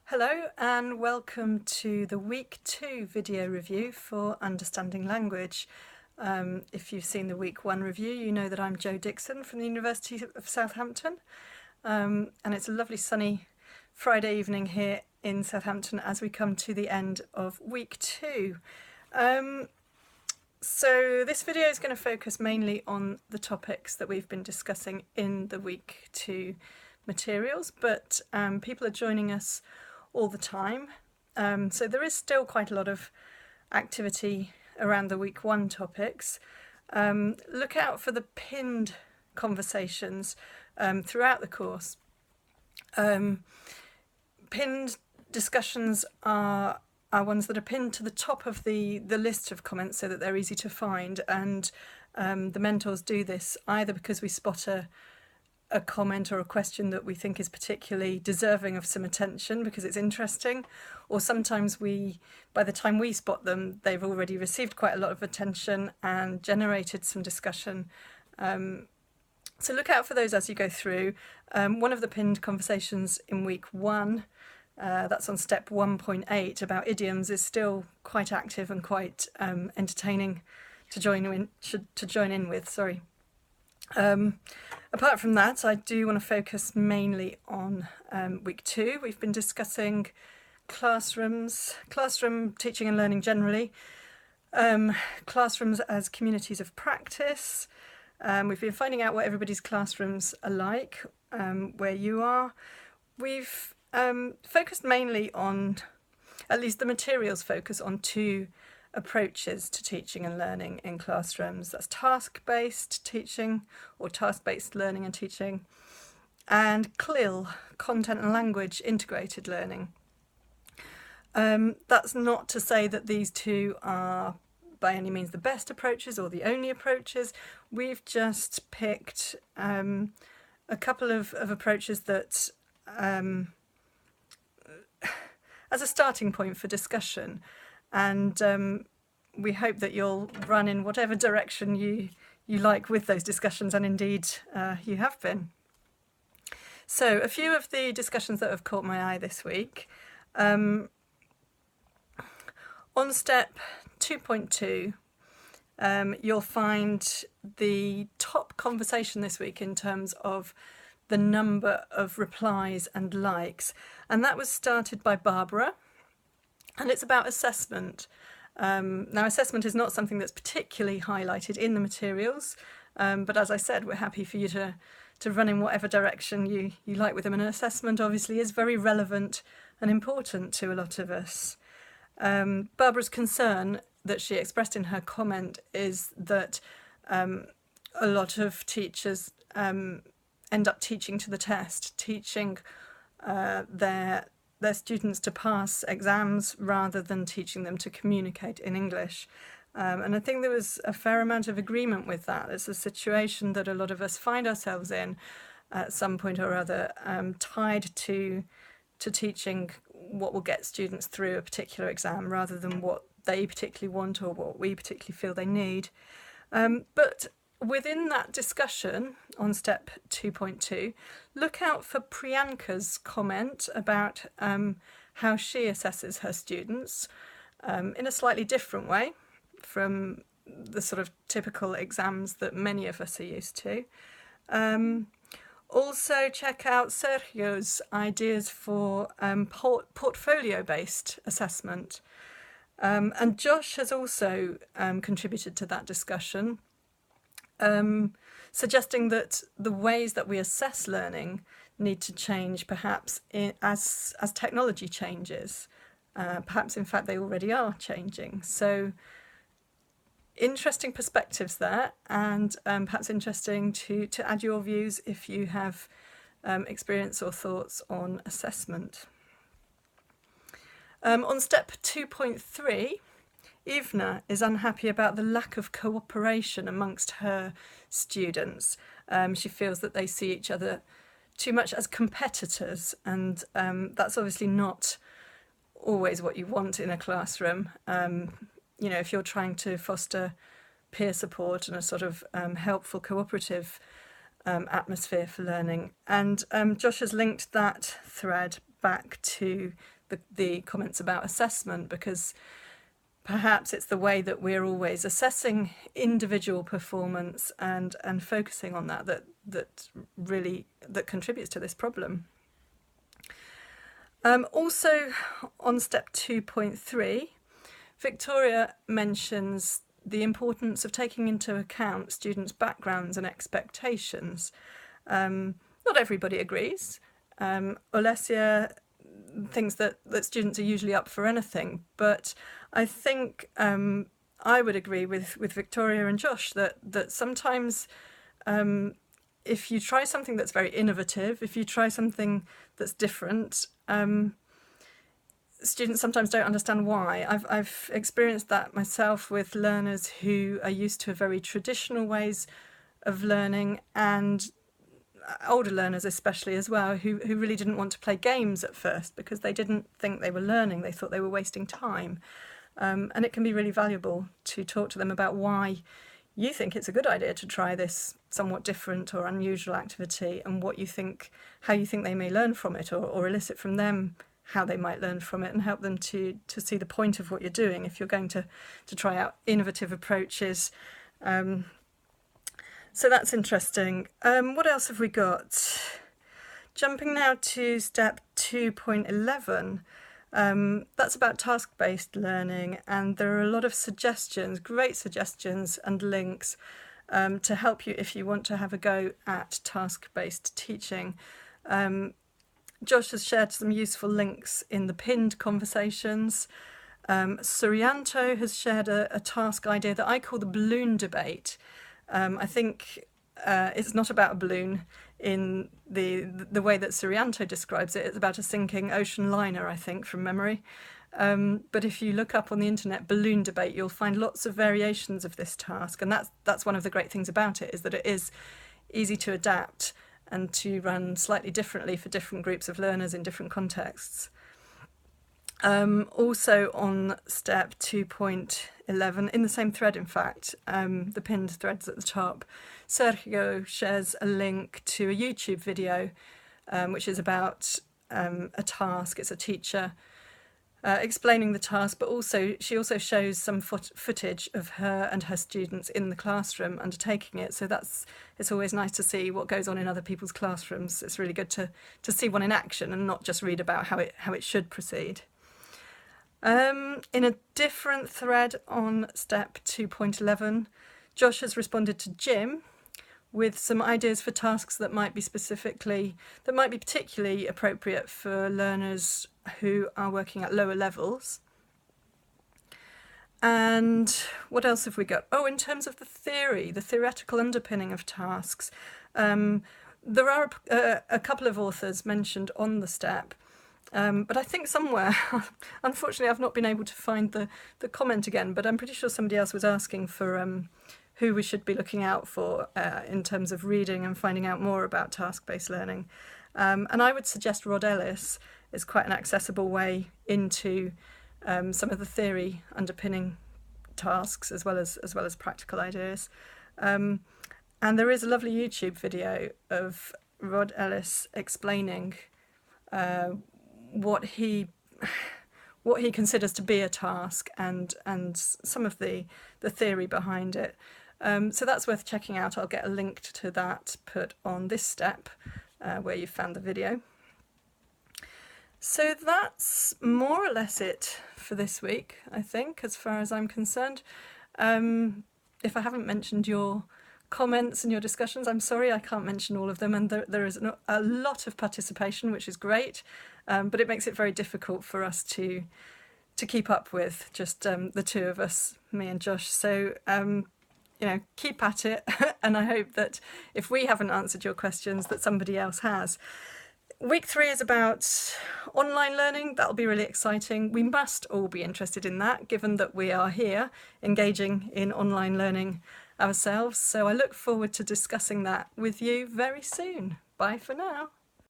Hello and welcome to the Week 2 video review for Understanding Language. If you've seen the Week 1 review, you know that I'm Jo Dixon from the University of Southampton, and it's a lovely sunny Friday evening here in Southampton as we come to the end of Week 2. So this video is going to focus mainly on the topics that we've been discussing in the Week 2 materials, but people are joining us all the time, so there is still quite a lot of activity around the Week 1 topics. Look out for the pinned conversations throughout the course. Pinned discussions are ones that are pinned to the top of the list of comments so that they're easy to find, and the mentors do this either because we spot a comment or a question that we think is particularly deserving of some attention because it's interesting, or sometimes by the time we spot them, they've already received quite a lot of attention and generated some discussion. So look out for those as you go through. One of the pinned conversations in Week 1, that's on step 1.8 about idioms, is still quite active and quite entertaining to join in with. Sorry. Apart from that, I do want to focus mainly on Week 2. We've been discussing classroom teaching and learning generally, classrooms as communities of practice. We've been finding out what everybody's classrooms are like, where you are. We've focused mainly on, at least the materials focus on, two approaches to teaching and learning in classrooms. That's task-based teaching, or task-based learning and teaching, and CLIL, content and language integrated learning. That's not to say that these two are by any means the best approaches or the only approaches. We've just picked a couple of approaches that as a starting point for discussion, and we hope that you'll run in whatever direction you like with those discussions, and indeed you have been. So a few of the discussions that have caught my eye this week. On step 2.2, you'll find the top conversation this week in terms of the number of replies and likes, and that was started by Barbara. And it's about assessment. Now, assessment is not something that's particularly highlighted in the materials, but as I said, we're happy for you to run in whatever direction you like with them. And assessment obviously is very relevant and important to a lot of us. Barbara's concern that she expressed in her comment is that a lot of teachers end up teaching to the test, teaching their students to pass exams rather than teaching them to communicate in English. And I think there was a fair amount of agreement with that. It's a situation that a lot of us find ourselves in at some point or other, tied to teaching what will get students through a particular exam rather than what they particularly want or what we particularly feel they need. But within that discussion on step 2.2, look out for Priyanka's comment about how she assesses her students in a slightly different way from the sort of typical exams that many of us are used to. Also check out Sergio's ideas for portfolio-based assessment. And Josh has also contributed to that discussion, suggesting that the ways that we assess learning need to change perhaps as technology changes. Perhaps in fact they already are changing. So interesting perspectives there, and perhaps interesting to add your views if you have experience or thoughts on assessment. On step 2.3, Ivna is unhappy about the lack of cooperation amongst her students. She feels that they see each other too much as competitors, and that's obviously not always what you want in a classroom. If you're trying to foster peer support and a sort of helpful cooperative atmosphere for learning. And Josh has linked that thread back to the comments about assessment, because perhaps it's the way that we're always assessing individual performance and focusing on that contributes to this problem. Also on step 2.3, Victoria mentions the importance of taking into account students' backgrounds and expectations. Not everybody agrees. Olesia thinks that students are usually up for anything, but I think I would agree with Victoria and Josh that sometimes if you try something that's very innovative, if you try something that's different, students sometimes don't understand why. I've experienced that myself with learners who are used to very traditional ways of learning, and older learners especially as well, who really didn't want to play games at first because they didn't think they were learning, they thought they were wasting time. And it can be really valuable to talk to them about why you think it's a good idea to try this somewhat different or unusual activity, and how you think they may learn from it, or elicit from them how they might learn from it, and help them to see the point of what you're doing if you're going to try out innovative approaches. So that's interesting. What else have we got? Jumping now to step 2.11. That's about task-based learning, and there are a lot of suggestions, great suggestions and links to help you if you want to have a go at task-based teaching. Josh has shared some useful links in the pinned conversations. Suryanto has shared a task idea that I call the balloon debate. I think it's not about a balloon in the way that Suryanto describes it. It's about a sinking ocean liner, I think, from memory. But if you look up on the internet balloon debate, you'll find lots of variations of this task, and that's one of the great things about it, is that it is easy to adapt and to run slightly differently for different groups of learners in different contexts. Also on step 2.11, in the same thread in fact, the pinned threads at the top, Sergio shares a link to a YouTube video which is about a task. It's a teacher explaining the task, but she also shows some footage of her and her students in the classroom undertaking it. So it's always nice to see what goes on in other people's classrooms. It's really good to see one in action and not just read about how it should proceed. In a different thread on step 2.11, Josh has responded to Jim with some ideas for tasks that might be particularly appropriate for learners who are working at lower levels. And what else have we got? Oh, in terms of the theoretical underpinning of tasks, there are a couple of authors mentioned on the step. But I think somewhere, unfortunately I've not been able to find the comment again, but I'm pretty sure somebody else was asking for who we should be looking out for in terms of reading and finding out more about task-based learning. And I would suggest Rod Ellis is quite an accessible way into some of the theory underpinning tasks as well as practical ideas. And there is a lovely YouTube video of Rod Ellis explaining what he considers to be a task and some of the theory behind it. So that's worth checking out. I'll get a link to that put on this step where you found the video. So that's more or less it for this week, I think, as far as I'm concerned. If I haven't mentioned your comments and your discussions, I'm sorry, I can't mention all of them, and there is a lot of participation, which is great, but it makes it very difficult for us to keep up with, just the two of us, me and Josh. So keep at it, and I hope that if we haven't answered your questions, that somebody else has. Week 3 is about online learning. That'll be really exciting. We must all be interested in that, given that we are here engaging in online learning ourselves. So I look forward to discussing that with you very soon. Bye for now.